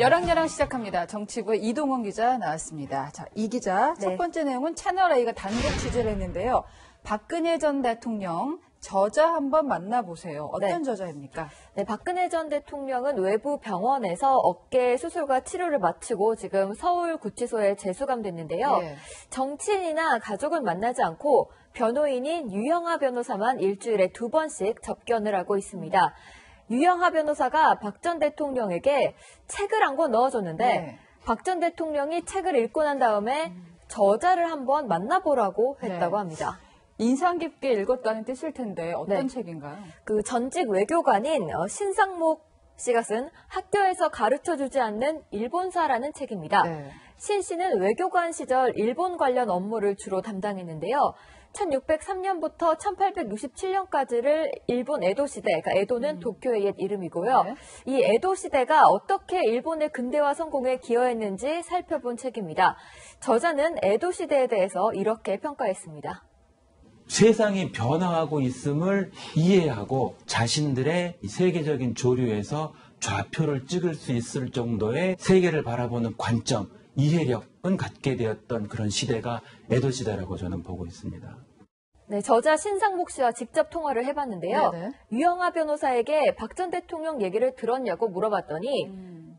여랑여랑 시작합니다. 정치부의 이동원 기자 나왔습니다. 자, 이 기자, 첫 번째 내용은 채널A가 단독 취재를 했는데요. 박근혜 전 대통령 저자 한번 만나보세요. 어떤 저자입니까? 네, 박근혜 전 대통령은 외부 병원에서 어깨 수술과 치료를 마치고 지금 서울구치소에 재수감됐는데요. 정치인이나 가족은 만나지 않고 변호인인 유영하 변호사만 일주일에 2번씩 접견을 하고 있습니다. 유영하 변호사가 박 전 대통령에게 책을 한 권 넣어줬는데 박 전 대통령이 책을 읽고 난 다음에 저자를 한번 만나보라고 했다고 합니다. 인상 깊게 읽었다는 뜻일 텐데 어떤 책인가요? 그 전직 외교관인 신상목 씨가 쓴 학교에서 가르쳐주지 않는 일본사라는 책입니다. 신 씨는 외교관 시절 일본 관련 업무를 주로 담당했는데요. 1603년부터 1867년까지를 일본 에도 시대, 그러니까 에도는 도쿄의 옛 이름이고요. 이 에도 시대가 어떻게 일본의 근대화 성공에 기여했는지 살펴본 책입니다. 저자는 에도 시대에 대해서 이렇게 평가했습니다. 세상이 변화하고 있음을 이해하고 자신들의 세계적인 조류에서 좌표를 찍을 수 있을 정도의 세계를 바라보는 관점, 이해력은 갖게 되었던 그런 시대가 에도 시대라고 저는 보고 있습니다. 네, 저자 신상목 씨와 직접 통화를 해봤는데요. 유영하 변호사에게 박 전 대통령 얘기를 들었냐고 물어봤더니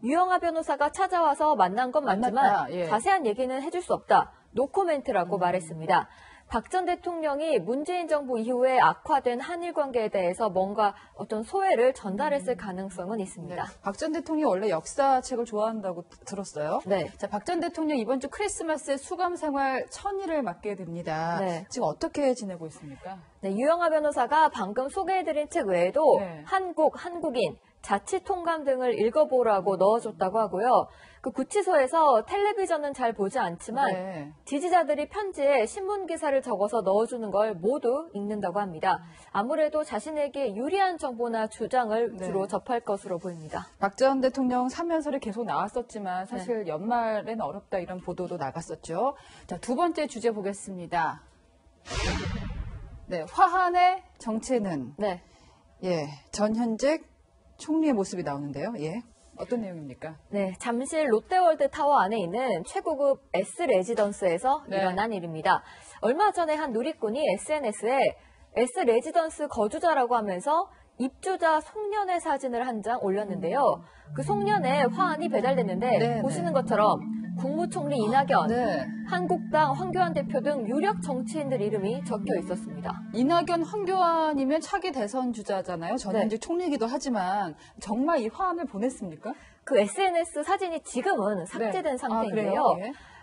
유영하 변호사가 찾아와서 만난 건 맞지만 자세한 얘기는 해줄 수 없다. 노코멘트라고 말했습니다. 박 전 대통령이 문재인 정부 이후에 악화된 한일 관계에 대해서 뭔가 어떤 소회를 전달했을 가능성은 있습니다. 박 전 대통령이 원래 역사책을 좋아한다고 들었어요. 자, 박 전 대통령 이번 주 크리스마스에 수감 생활 1000일을 맞게 됩니다. 지금 어떻게 지내고 있습니까? 네, 유영하 변호사가 방금 소개해드린 책 외에도 한국, 한국인, 자치통감 등을 읽어보라고 넣어줬다고 하고요. 그 구치소에서 텔레비전은 잘 보지 않지만 지지자들이 편지에 신문기사를 적어서 넣어주는 걸 모두 읽는다고 합니다. 아무래도 자신에게 유리한 정보나 주장을 주로 접할 것으로 보입니다. 박 전 대통령 사면설이 계속 나왔었지만 사실 연말엔 어렵다 이런 보도도 나갔었죠. 자, 두 번째 주제 보겠습니다. 네, 화한의 정체는 전현직 총리의 모습이 나오는데요. 어떤 내용입니까? 네, 잠실 롯데월드 타워 안에 있는 최고급 S 레지던스에서 일어난 일입니다. 얼마 전에 한 누리꾼이 SNS에 S 레지던스 거주자라고 하면서 입주자 송년회 사진을 한 장 올렸는데요. 그 송년회 화환이 배달됐는데 보시는 것처럼 국무총리 이낙연, 한국당 황교안 대표 등 유력 정치인들 이름이 적혀 있었습니다. 이낙연, 황교안이면 차기 대선 주자잖아요. 전현직 총리이기도 하지만 정말 이 화환을 보냈습니까? 그 SNS 사진이 지금은 삭제된 상태인데요.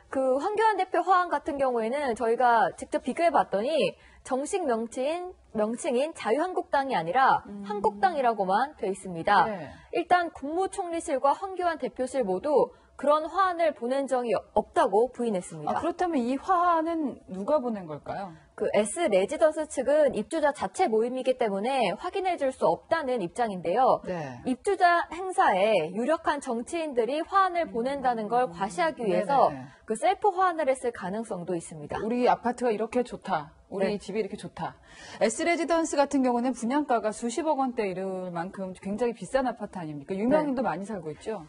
그 황교안 대표 화환 같은 경우에는 저희가 직접 비교해봤더니 정식 명칭인 자유한국당이 아니라 한국당이라고만 돼 있습니다. 일단 국무총리실과 황교안 대표실 모두 그런 화환을 보낸 적이 없다고 부인했습니다. 그렇다면 이 화환은 누가 보낸 걸까요? 그 S 레지던스 측은 입주자 자체 모임이기 때문에 확인해 줄 수 없다는 입장인데요. 입주자 행사에 유력한 정치인들이 화환을 보낸다는 걸 과시하기 위해서 그 셀프 화환을 했을 가능성도 있습니다. 우리 아파트가 이렇게 좋다. 우리 집이 이렇게 좋다. S레지던스 같은 경우는 분양가가 수십억 원대 이를 만큼 굉장히 비싼 아파트 아닙니까? 유명인도 많이 살고 있죠?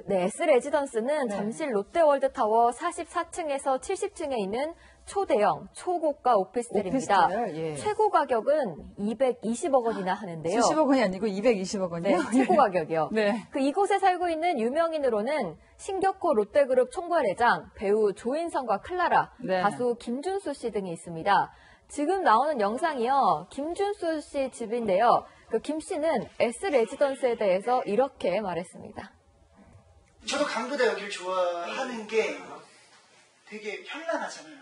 S레지던스는 잠실 롯데월드타워 44층에서 70층에 있는 초대형, 초고가 오피스텔입니다. 최고 가격은 220억 원이나 하는데요. 수십억 원이 아니고 220억 원이요? 최고 가격이요. 그 이곳에 살고 있는 유명인으로는 신격호 롯데그룹 총괄회장, 배우 조인성과 클라라, 가수 김준수 씨 등이 있습니다. 지금 나오는 영상이요. 김준수 씨 집인데요. 그 김 씨는 S 레지던스에 대해서 이렇게 말했습니다. 저도 강보다 여기를 좋아하는 게 되게 현란하잖아요.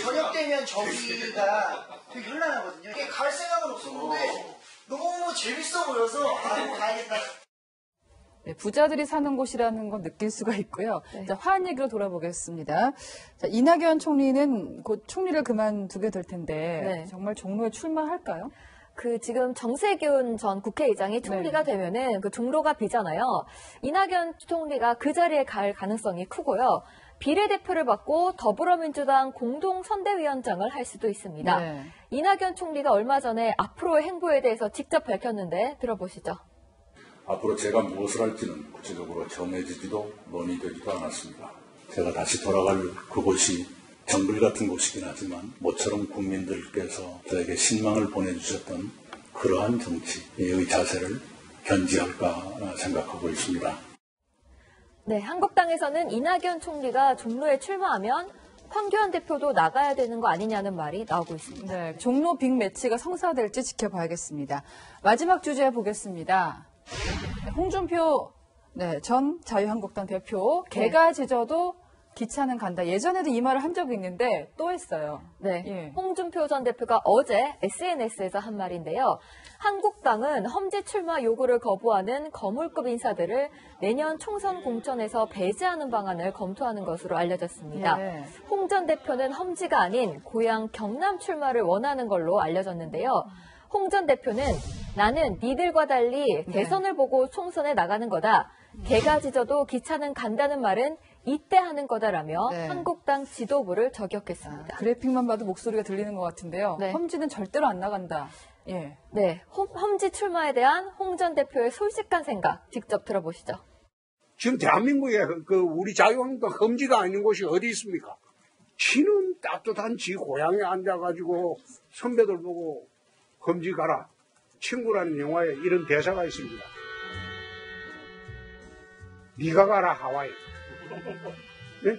저녁 되면 저기가 되게 현란하거든요. 이게 갈 생각은 없었는데 너무 재밌어 보여서 가야겠다. 부자들이 사는 곳이라는 걸 느낄 수가 있고요. 자, 화한 얘기로 돌아보겠습니다. 자, 이낙연 총리는 곧 총리를 그만두게 될 텐데 정말 종로에 출마할까요? 그 지금 정세균 전 국회의장이 총리가 되면은 그 종로가 비잖아요. 이낙연 총리가 그 자리에 갈 가능성이 크고요. 비례대표를 받고 더불어민주당 공동선대위원장을 할 수도 있습니다. 이낙연 총리가 얼마 전에 앞으로의 행보에 대해서 직접 밝혔는데 들어보시죠. 앞으로 제가 무엇을 할지는 구체적으로 정해지지도 논의되지도 않았습니다. 제가 다시 돌아갈 그곳이 정글 같은 곳이긴 하지만 모처럼 국민들께서 저에게 신망을 보내주셨던 그러한 정치의 자세를 견지할까 생각하고 있습니다. 네, 한국당에서는 이낙연 총리가 종로에 출마하면 황교안 대표도 나가야 되는 거 아니냐는 말이 나오고 있습니다. 네, 종로 빅매치가 성사될지 지켜봐야겠습니다. 마지막 주제 보겠습니다. 홍준표 전 자유한국당 대표 개가 짖어도 기차는 간다. 예전에도 이 말을 한 적이 있는데 또 했어요. 네, 예. 홍준표 전 대표가 어제 SNS에서 한 말인데요. 한국당은 험지 출마 요구를 거부하는 거물급 인사들을 내년 총선 공천에서 배제하는 방안을 검토하는 것으로 알려졌습니다. 예. 홍 전 대표는 험지가 아닌 고향 경남 출마를 원하는 걸로 알려졌는데요. 홍 전 대표는 나는 니들과 달리 대선을 보고 총선에 나가는 거다. 개가 짖어도 기차는 간다는 말은 이때 하는 거다라며 네. 한국당 지도부를 저격했습니다. 그래픽만 봐도 목소리가 들리는 것 같은데요. 네. 험지는 절대로 안 나간다. 예. 네, 험지 출마에 대한 홍 전 대표의 솔직한 생각 직접 들어보시죠. 지금 대한민국에 우리 자유한국당 험지가 아닌 곳이 어디 있습니까? 지는 따뜻한 지 고향에 앉아가지고 선배들 보고 험지 가라. 친구라는 영화에 이런 대사가 있습니다. 네가 가라 하와이. 네?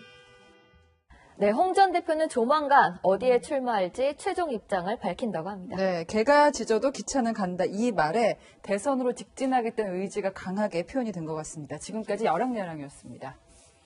네, 홍 전 대표는 조만간 어디에 출마할지 최종 입장을 밝힌다고 합니다. 네, 개가 짖어도 기차는 간다. 이 말에 대선으로 직진하겠다는 의지가 강하게 표현이 된 것 같습니다. 지금까지 여랑여랑이었습니다.